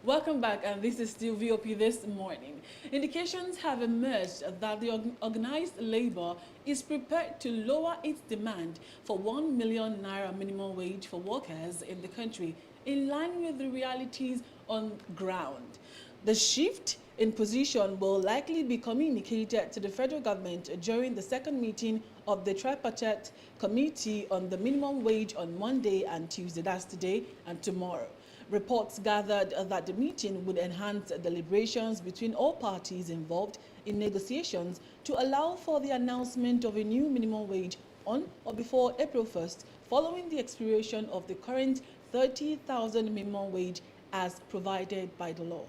Welcome back, and this is still VOP this morning. Indications have emerged that the organized labor is prepared to lower its demand for 1 million naira minimum wage for workers in the country, in line with the realities on ground. The shift in position will likely be communicated to the federal government during the second meeting of the tripartite committee on the minimum wage on Monday and Tuesday, that's today and tomorrow. Reports gathered that the meeting would enhance deliberations between all parties involved in negotiations to allow for the announcement of a new minimum wage on or before April 1st, following the expiration of the current 30,000 minimum wage as provided by the law.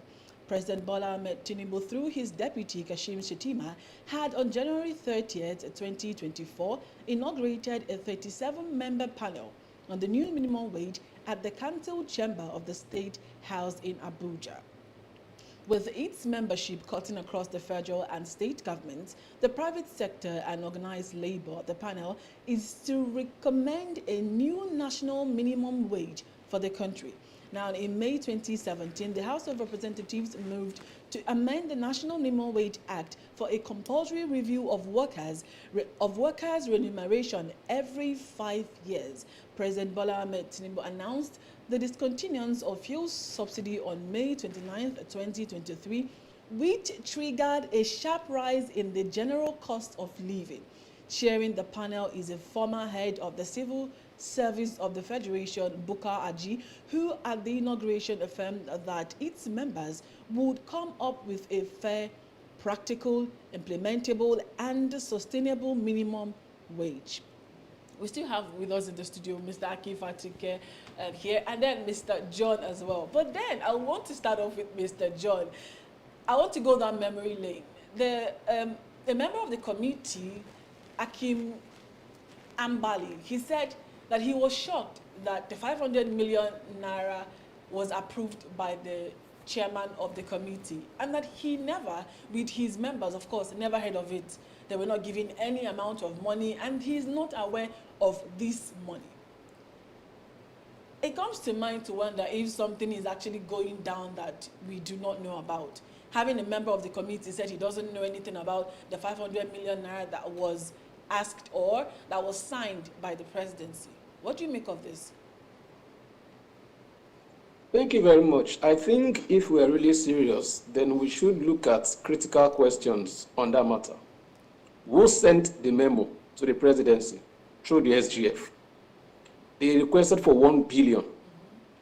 President Bola Tinubu, through his deputy Kashim Shettima, had on January 30th, 2024, inaugurated a 37-member panel on the new minimum wage at the Council Chamber of the State House in Abuja. With its membership cutting across the federal and state governments, the private sector and organized labor, the panel is to recommend a new national minimum wage for the country. Now, in May 2017, the House of Representatives moved to amend the National Minimum Wage Act for a compulsory review of workers' remuneration every 5 years. President Bola Tinubu announced the discontinuance of fuel subsidy on May 29, 2023, which triggered a sharp rise in the general cost of living. Chairing the panel is a former head of the Civil Service of the Federation, Buka Aji, who at the inauguration affirmed that its members would come up with a fair, practical, implementable, and sustainable minimum wage. We still have with us in the studio Mr. Aki Fatike here, and then Mr. John as well. But then I want to start off with Mr. John. I want to go down memory lane. A member of the committee, Akim Ambali, he said that he was shocked that the 500 million naira was approved by the chairman of the committee, and that he never, with his members, of course, never heard of it. They were not given any amount of money, and he's not aware of this money. It comes to mind to wonder if something is actually going down that we do not know about. Having a member of the committee said he doesn't know anything about the 500 million naira that was asked or that was signed by the presidency. What do you make of this? Thank you very much. I think if we are really serious, then we should look at critical questions on that matter. Who sent the memo to the presidency? Through the SGF. They requested for 1 billion,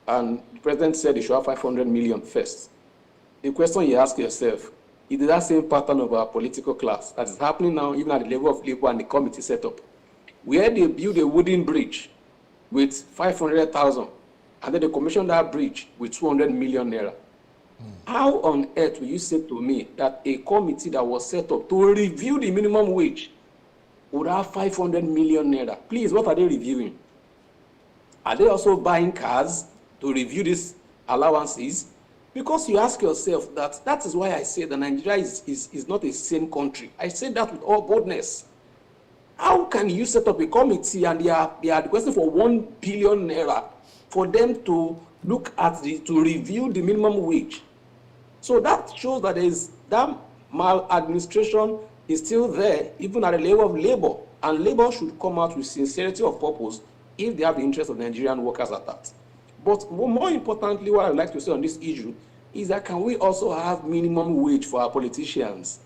and the president said they should have 500 million first. The question you ask yourself, is that same pattern of our political class that is happening now, even at the level of labor and the committee setup, where they build a wooden bridge with 500,000, and then they commission that bridge with 200 million naira. How on earth will you say to me that a committee that was set up to review the minimum wage would have 500 million naira? Please, what are they reviewing? Are they also buying cars to review these allowances? Because you ask yourself that is why I say that Nigeria is not a sane country. I say that with all boldness. How can you set up a committee and they are requesting for 1 billion naira for them to look at to review the minimum wage? So that shows that that maladministration is still there, even at the level of labor. And labor should come out with sincerity of purpose if they have the interest of Nigerian workers at that. But more importantly, what I'd like to say on this issue is that can we also have minimum wage for our politicians?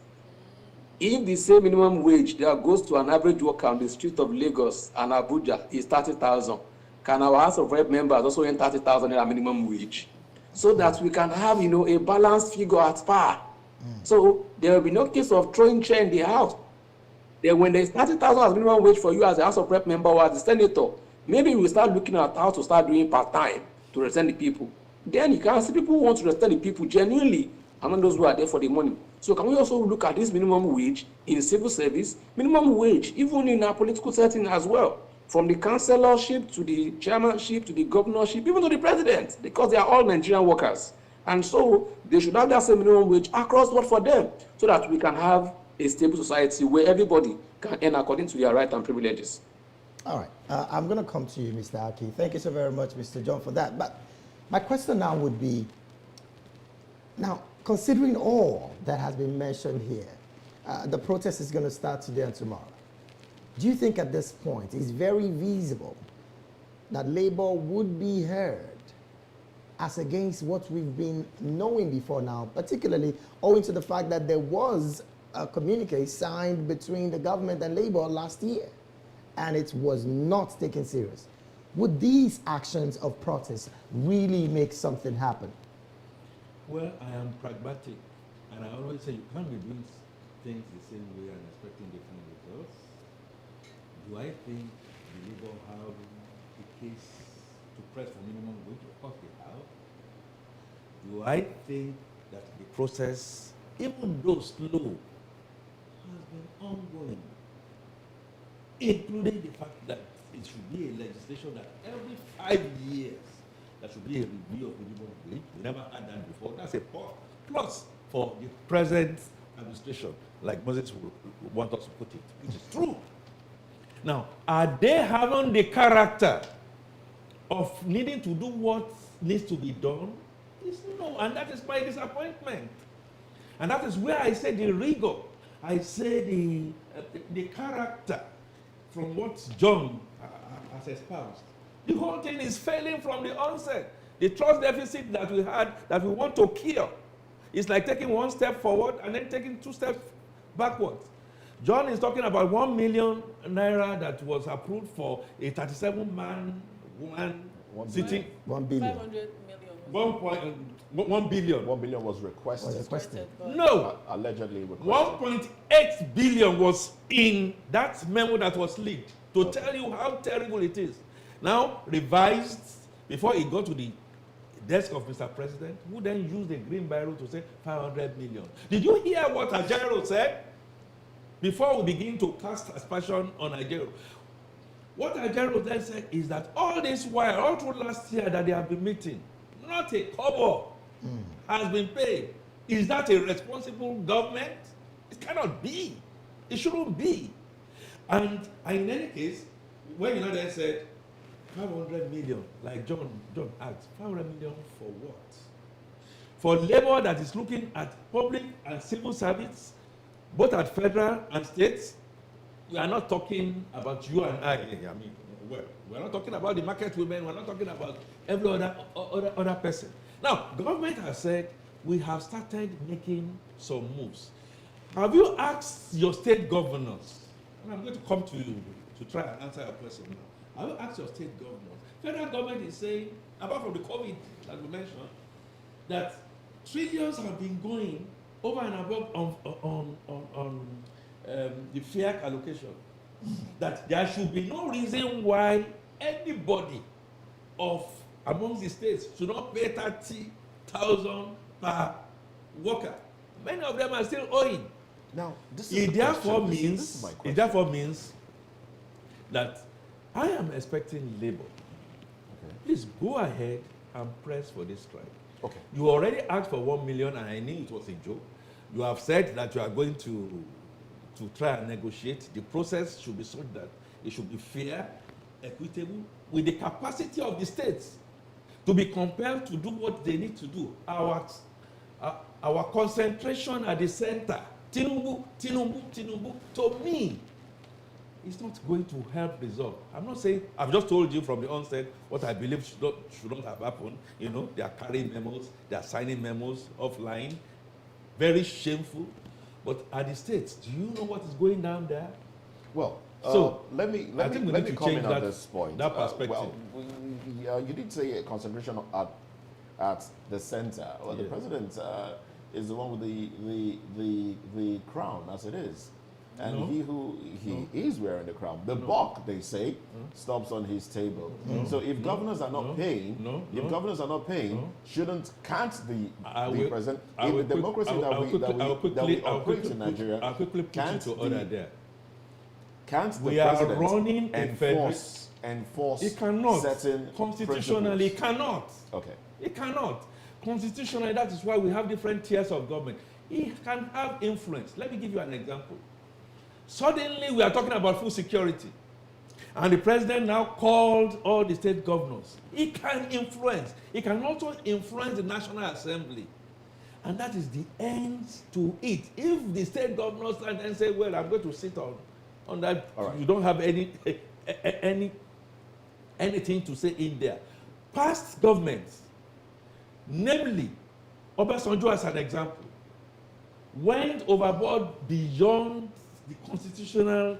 If the same minimum wage that goes to an average worker on the street of Lagos and Abuja is 30,000, can our House of Rep members also earn 30,000 naira minimum wage? So that we can have, a balanced figure at par. So there will be no case of throwing chair in the house. Then when there's 30,000 as minimum wage for you as a House of Rep member or as a senator, maybe we'll start looking at how to start doing part-time to represent the people. Then you can see people who want to represent the people genuinely, and not those who are there for the money. So can we also look at this minimum wage in civil service, minimum wage even in our political setting as well, from the councillorship to the chairmanship to the governorship, even to the president, because they are all Nigerian workers. And so they should have that same minimum wage across the board for them, so that we can have a stable society where everybody can earn according to their rights and privileges. All right. I'm going to come to you, Mr. Aki. Thank you so very much, Mr. John, for that. But my question now would be, Now, considering all that has been mentioned here, the protest is going to start today and tomorrow. Do you think at this point it's very feasible that Labour would be heard as against what we've been knowing before now, particularly owing to the fact that there was a communique signed between the government and Labour last year, and it was not taken serious? Would these actions of protest really make something happen? Well, I am pragmatic, and I always say you can't be doing things the same way and expecting different results. Do I think the Labour have a case to press for minimum wage? Of course they have. Do I think that the process, even though slow, has been ongoing, including the fact that it should be a legislation that every 5 years there should be a review of minimum wage? We never had that before. That's a plus for the present administration, like Moses would want us to put it, which is true. Now, are they having the character of needing to do what needs to be done? It's no, and that is my disappointment. And that is where I say the rigor, I say the character from what John has espoused. The whole thing is failing from the onset. The trust deficit that we had, that we want to cure, is like taking one step forward and then taking 2 steps backwards. John is talking about 1 million naira that was approved for a 37-man woman city. 1 billion. 500 million. 1 billion. 1 billion was requested. No. Allegedly requested. 1.8 billion was in that memo that was leaked to tell you how terrible it is. Now, revised before it got to the desk of Mr. President, who then used the green biro to say 500 million. Did you hear what Ajero said? Before we begin to cast aspersion on Ajero. What Ajero then said is that all this while, all through last year that they have been meeting, not a kobo has been paid. Is that a responsible government? It cannot be. It shouldn't be. And in any case, when you then said 500 million, like John asked, 500 million for what? For labor that is looking at public and civil service, both at federal and states. We are not talking about you and I. We're not talking about the market women. We're not talking about every other person. Now, government has said we have started making some moves. Have you asked your state governors? And I'm going to come to you to try and answer your question now. Have you asked your state governors? Federal government is saying, apart from the COVID that we mentioned, that trillions have been going over and above on the fair allocation. That there should be no reason why anybody amongst the states should not pay 30,000 per worker. Many of them are still owing. Now, this It is therefore means that I am expecting Labour. Okay. Please go ahead and press for this strike. Okay. You already asked for 1 million, and I knew it was a joke. You have said that you are going to try and negotiate. The process should be such that it should be fair, equitable, with the capacity of the states to be compelled to do what they need to do. Our concentration at the center, Tinubu, to me, it's not going to help resolve. I'm not saying, I've just told you from the onset what I believe should not have happened. You know, they are carrying memos, they are signing memos offline. Very shameful. But at the states, do you know what is going down there? Well, so let me comment on this point. That perspective. You did say a concentration at the center. Well, Yeah. the president is the one with the crown, as it is. And No. he is wearing the crown. The buck, they say, stops on his table. So if governors are not paying, can't the president, in the democracy that we operate in Nigeria, I'll quickly put you to order there. Can't the We are president running a enforce It cannot. certain Constitutionally, it principles? cannot. Okay. It cannot. Constitutionally, that is why we have different tiers of government. It can have influence. Let me give you an example. Suddenly, we are talking about food security. And the president now called all the state governors. He can influence. He can also influence the National Assembly. And that is the end to it. If the state governors stand and say, well, I'm going to sit on that, All right. you don't have anything to say in there. Past governments, namely, Obasanjo as an example, went overboard beyond the constitutional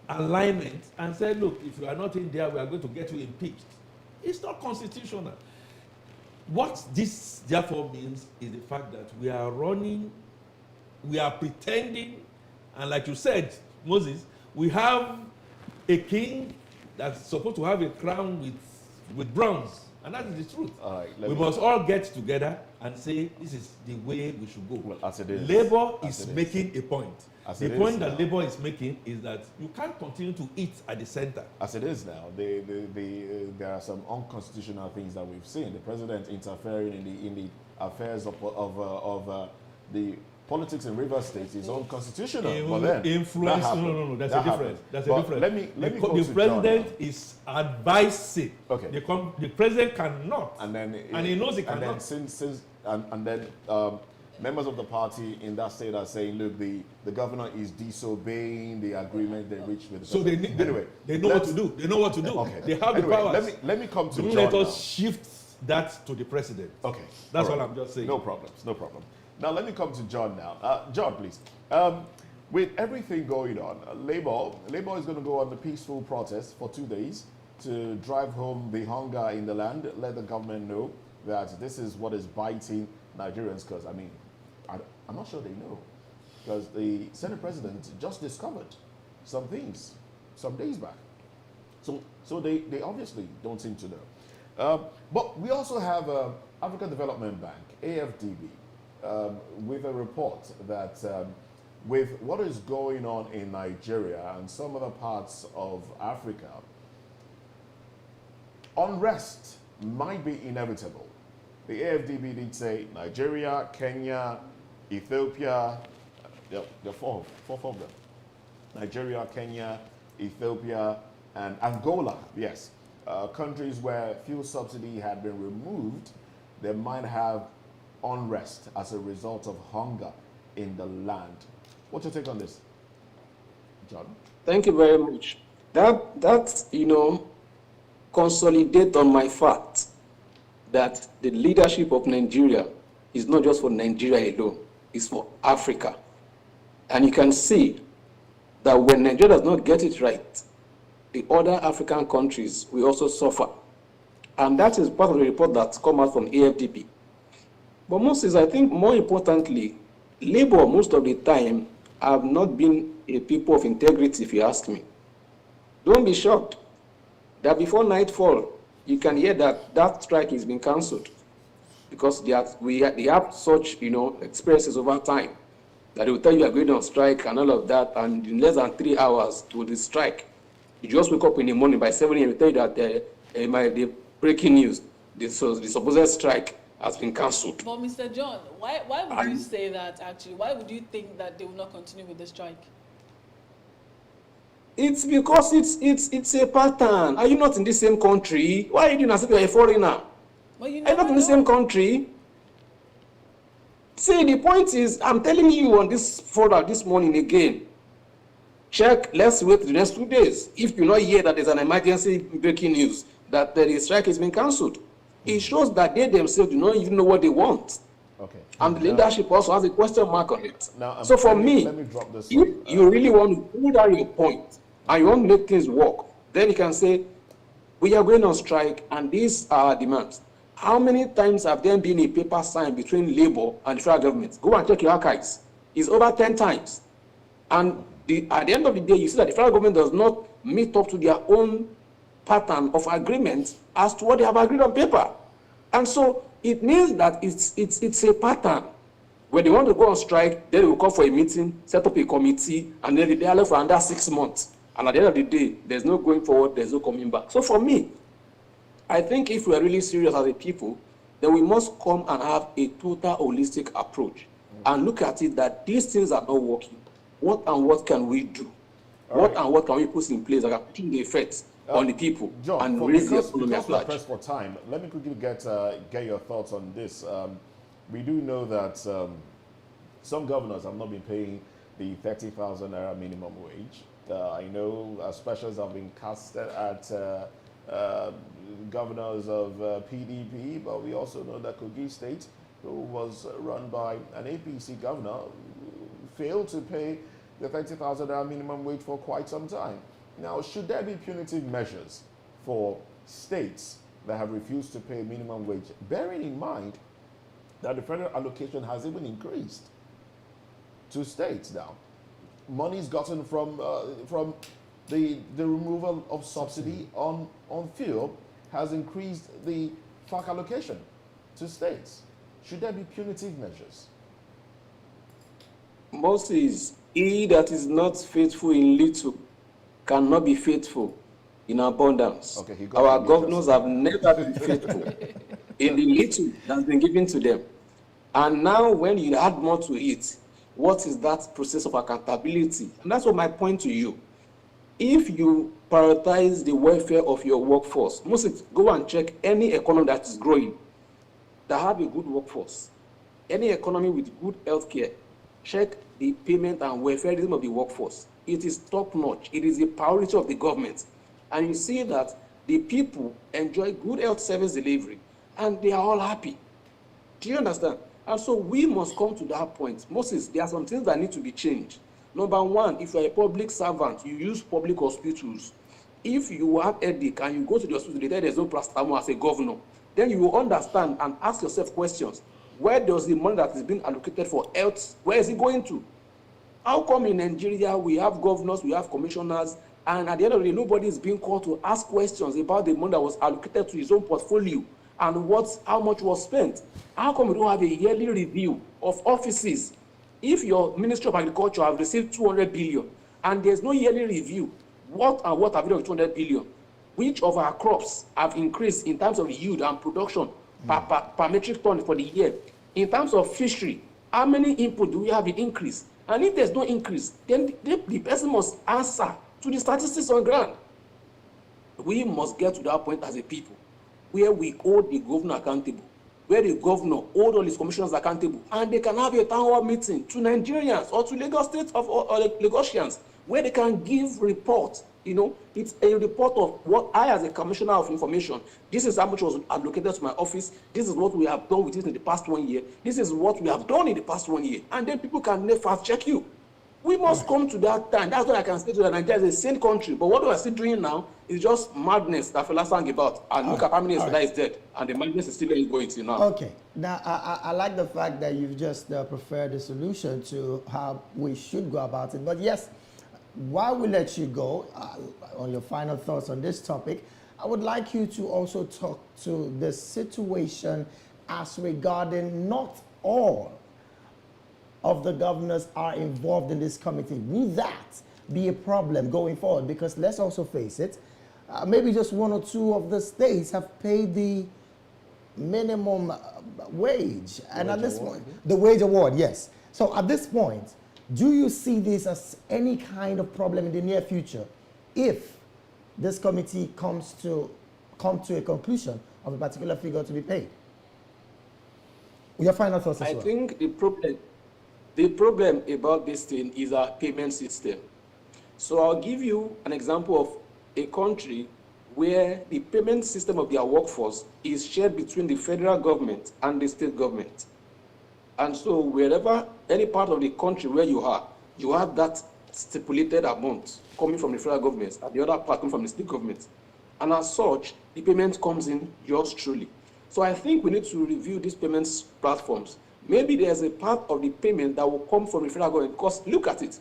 alignment and said, look, if you are not in there, we are going to get you impeached. It's not constitutional. What this therefore means is the fact that we are pretending, and like you said, Moses, we have a king that's supposed to have a crown with bronze, and that is the truth. All right, we must all get together and say this is the way we should go. Well, as it is. Labour is making a point. As The it point is that now. Labour is making is that you can't continue to eat at the center. As it is now, there are some unconstitutional things that we've seen. The president interfering in the affairs of the politics in Rivers State is unconstitutional. But then Influence, that no, happened. that's That a difference. happened. That's a But difference. Let me go The to president John is advising. Okay. The president cannot. now. And he knows he And then cannot. members of the party in that state are saying, look, the governor is disobeying the agreement they reached with the So president. they know what to do. They know what to do. Okay. They have Anyway, the powers. let me come to Don't John let us now. shift that to the president. Okay. That's All all I'm just saying. No problems, no problem. Now let me come to John now. John, please. With everything going on, Labour is going to go on the peaceful protest for 2 days to drive home the hunger in the land, let the government know that this is what is biting Nigerians, because, I mean, I'm not sure they know, because the Senate President just discovered some things some days back. So they obviously don't seem to know. But we also have African Development Bank, AFDB, with a report that with what is going on in Nigeria and some other parts of Africa, unrest might be inevitable. The AFDB did say Nigeria, Kenya, Ethiopia, there are four of them. Nigeria, Kenya, Ethiopia, and Angola, yes. Countries where fuel subsidy had been removed, they might have unrest as a result of hunger in the land. What's your take on this, John? Thank you very much. That consolidate on my fact that the leadership of Nigeria is not just for Nigeria alone, it's for Africa. And you can see that when Nigeria does not get it right, the other African countries will also suffer. And that is part of the report that's come out from AFDB. But Moses, I think more importantly, Labour most of the time have not been a people of integrity, if you ask me. Don't be shocked that before nightfall, you can hear that strike has been cancelled, because they have such experiences over time that they will tell you are going on strike and all of that, and in less than 3 hours to the strike, you just wake up in the morning by 7 a.m. tell you that the breaking news, the supposed strike has been cancelled. But Mr. John, why would you say that actually? Why would you think that they will not continue with the strike? It's because it's a pattern. Are you not in the same country? Why are you doing as if you're a foreigner? Well, you Are you not in the same country? See, the point is, I'm telling you on this further this morning again. Check, let's wait the next 2 days. If you not hear that there's an emergency breaking news, that the strike has been cancelled, it shows that they themselves do not even know what they want. Okay. And the leadership also has a question mark on it. Now, so for me, let me drop this. if you really want to pull down your point and you want to make things work, then you can say, we are going on strike and these are our demands. How many times have there been a paper signed between Labour and the federal government? Go and check your archives. It's over 10 times. And at the end of the day, you see that the federal government does not meet up to their own pattern of agreement as to what they have agreed on paper. And so it means that it's a pattern. When they want to go on strike, then they will call for a meeting, set up a committee, and then they are left for under 6 months. And at the end of the day, there's no going forward, there's no coming back. So for me, I think if we are really serious as a people, then we must come and have a total holistic approach and look at it that these things are not working. What can we do? What can we put in place that can put the effects on the people John, and raise the because economy at we're large? pressed for time, let me quickly get your thoughts on this. we do know that some governors have not been paying the 30,000 naira minimum wage. I know specials have been cast at governors of PDP, but we also know that Kogi State, who was run by an APC governor, failed to pay the 30,000 naira minimum wage for quite some time. Now, should there be punitive measures for states that have refused to pay minimum wage, bearing in mind that the federal allocation has even increased to states now? Money's gotten from the removal of subsidy on fuel has increased the FAC allocation to states. Should there be punitive measures? Moses, he that is not faithful in little cannot be faithful in abundance. Okay, our governors have never been faithful in the little that's been given to them. And now when you add more to it, what is that process of accountability? And that's what my point to you. If you prioritize the welfare of your workforce, Moses, go and check any economy that is growing, that have a good workforce, any economy with good healthcare, check the payment and welfareism of the workforce. It is top-notch. It is a priority of the government. And you see that the people enjoy good health service delivery, and they are all happy. Do you understand? And so we must come to that point. Moses, there are some things that need to be changed. Number one, if you're a public servant, you use public hospitals. If you have headache and you go to the hospital, they tell there's no paracetamol as a governor, then you will understand and ask yourself questions. Where does the money that is being allocated for health, where is it going to? How come in Nigeria we have governors, we have commissioners, and at the end of the day, nobody is being called to ask questions about the money that was allocated to his own portfolio and how much was spent? How come we don't have a yearly review of offices? If your Ministry of Agriculture have received 200 billion and there's no yearly review, what have you done with 200 billion? Which of our crops have increased in terms of yield and production per metric ton for the year? In terms of fishery, how many input do we have in increase? And if there's no increase, then the person must answer to the statistics on ground. We must get to that point as a people where we hold the governor accountable, where the governor hold all his commissioners accountable, and they can have a town hall meeting to Nigerians or to Lagos State or Lagosians, where they can give report. You know, it's a report of what I, as a commissioner of information, this is how much was allocated to my office, this is what we have done with it in the past 1 year, this is what we have done in the past 1 year, and then people can fast check you. We must come to that time. That's why I can say to that Nigeria is a sane country. But what we are still doing now is just madness that Fela sang about. And look at how many years Fela is dead. And the madness is still going to now. Okay. Now, I like the fact that you've just preferred a solution to how we should go about it. But yes, while we let you go, on your final thoughts on this topic, I would like you to also talk to the situation as regarding not all of the governors are involved in this committee. Will that be a problem going forward? Because let's also face it, maybe just one or two of the states have paid the minimum wage. And at this point, the wage award, yes. So at this point, do you see this as any kind of problem in the near future if this committee come to a conclusion of a particular figure to be paid? Your final thoughts as well. I think the problem about this thing is our payment system. So I'll give you an example of a country where the payment system of their workforce is shared between the federal government and the state government. And so wherever, any part of the country where you have that stipulated amount coming from the federal government and the other part coming from the state government. And as such, the payment comes in yours truly. So I think we need to review these payments platforms. Maybe there's a part of the payment that will come from the federal government, because look at it.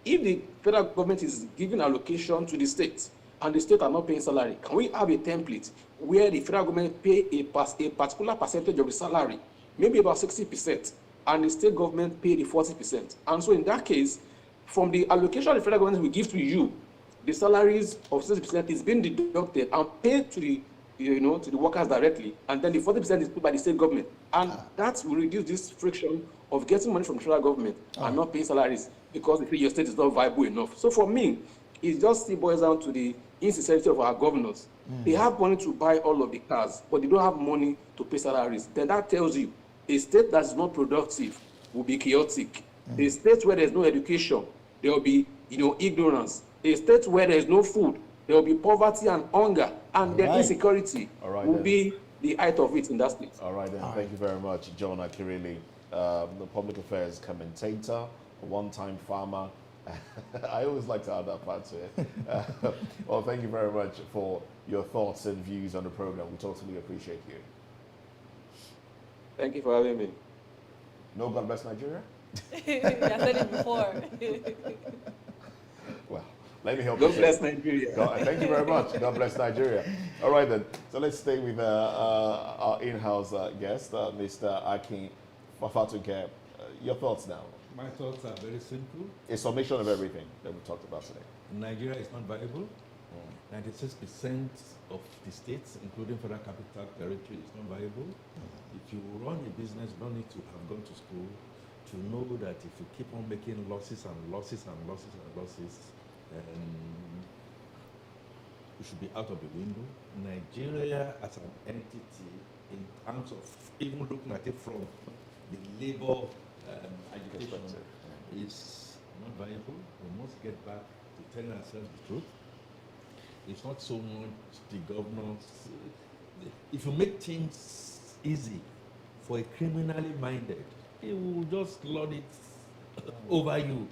If the federal government is giving allocation to the state and the state are not paying salary, can we have a template where the federal government pay a particular percentage of the salary, maybe about 60%, and the state government pay the 40%? And so in that case, from the allocation the federal government will give to you, the salaries of 60% is being deducted and paid to the to the workers directly, and then the 40% is paid by the state government. And that will reduce this friction of getting money from the federal government and not paying salaries because they feel your state is not viable enough. So for me, it just still boils down to the insincerity of our governors. They have money to buy all of the cars, but they don't have money to pay salaries. Then that tells you A state that is not productive will be chaotic. A state where there's no education, there will be, ignorance. A state where there's no food, there will be poverty and hunger, and then insecurity will be the height of it in that state. All right, then. Thank you very much, John Akirili, the public affairs commentator, a one-time farmer. I always like to add that part to it. Well, thank you very much for your thoughts and views on the program. We totally appreciate you. Thank you for having me. No, God bless Nigeria? I said it before. Well, let me help you. God bless Nigeria. Thank you very much. God bless Nigeria. All right, then. So let's stay with our in-house guest, Mr. Akin Fafatuke. Your thoughts now? My thoughts are very simple. A summation of everything that we talked about today. Nigeria is not viable. 96% of the states, including Federal Capital Territory, is not viable. If you run a business, you don't need to have gone to school to know that if you keep on making losses and losses and losses and losses, you should be out of the window. Nigeria as an entity, in terms of even looking at it from the labor agitation, is not viable. We must get back to telling ourselves the truth. It's not so much the governors. If you make things easy for a criminally minded, he will just lord it over you.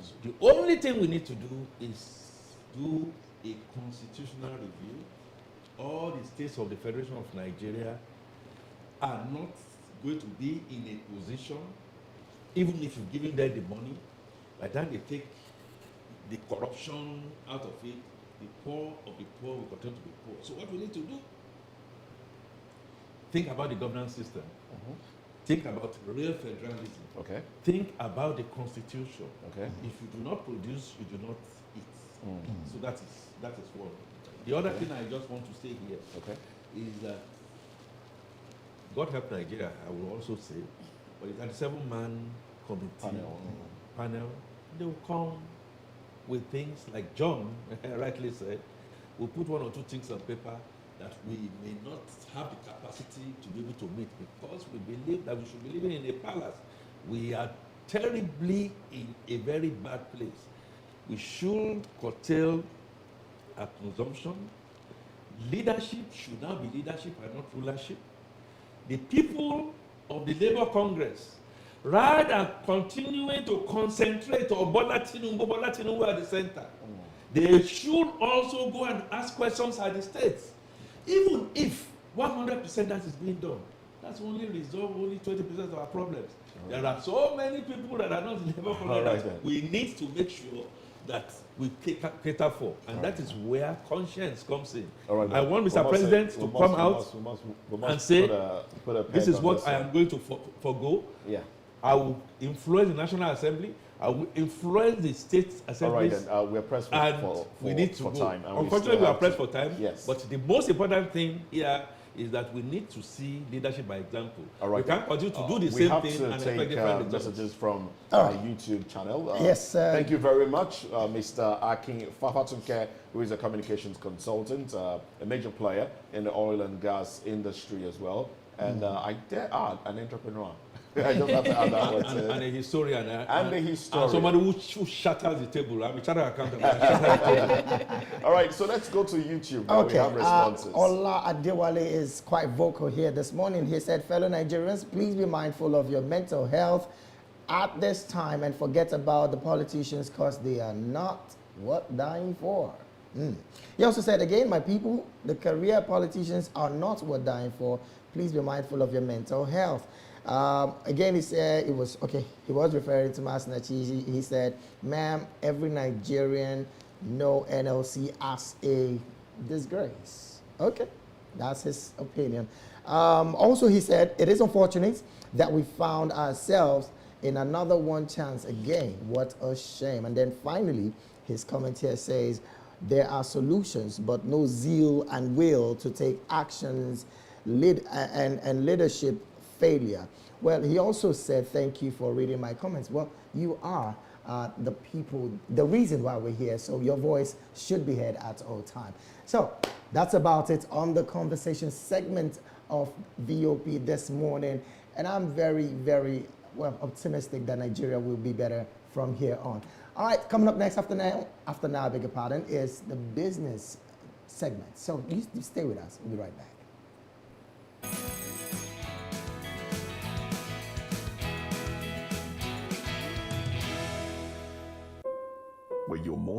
So the only thing we need to do is do a constitutional review. All the states of the Federation of Nigeria are not going to be in a position, even if you've given them the money, by the time they take the corruption out of it, the poor of the poor will continue to be poor. So what we need to do, think about the governance system. Think about real federalism. Okay. Think about the constitution. Okay. If you do not produce, you do not eat. So that is one. The other thing I just want to say here is that God help Nigeria, I will also say, but it's a 7-man committee panel. They will come with things like John rightly said, we'll put 1 or 2 things on paper that we may not have the capacity to be able to meet because we believe that we should be living in a palace. We are terribly in a very bad place. We should curtail our consumption. Leadership should now be leadership and not rulership. The people of the Labour Congress, rather than continuing to concentrate on Bola Tinubu at the center, they should also go and ask questions at the states. Even if 100% that is being done, that's only resolve only 20% of our problems. There are so many people that are not in the Labour Congress that we need to make sure that we cater for. And that is where conscience comes in. I want Mr. President to come out and say, this is what I am going to forgo. Yeah. I will influence the National Assembly. I will influence the state assemblies. All right, then we're pressed we need to for go. time. Unfortunately, we are pressed for time. Yes. But the most important thing here is that we need to see leadership by example. All right. We can't continue to do the same thing and expect we have different to take messages from our YouTube channel. Yes, thank you very much, Mr. Akin Fafatuke, who is a communications consultant, a major player in the oil and gas industry as well. And I dare add, an entrepreneur. I just have to add that word. And a historian. And a historian. And somebody who shatters the table. I'm a chartered accountant. All right, so let's go to YouTube. Now. We have responses. Ola Adewale is quite vocal here this morning. He said, fellow Nigerians, please be mindful of your mental health at this time and forget about the politicians because they are not worth dying for. He also said, again, my people, the career politicians are not worth dying for. Please be mindful of your mental health. Again, he said he was referring to Masinachi. He said, ma'am, every Nigerian know NLC as a disgrace. Okay, that's his opinion. Also, he said, it is unfortunate that we found ourselves in another one chance again. What a shame. And then finally, his comment here says, there are solutions, but no zeal and will to take actions and leadership failure. Well, he also said, thank you for reading my comments. Well, you are the people, the reason why we're here, so your voice should be heard at all time. So that's about it on the conversation segment of VOP this morning. And I'm very, very optimistic that Nigeria will be better from here on. All right, coming up next after now, I beg your pardon, is the business segment. So you stay with us. We'll be right back. Where you're more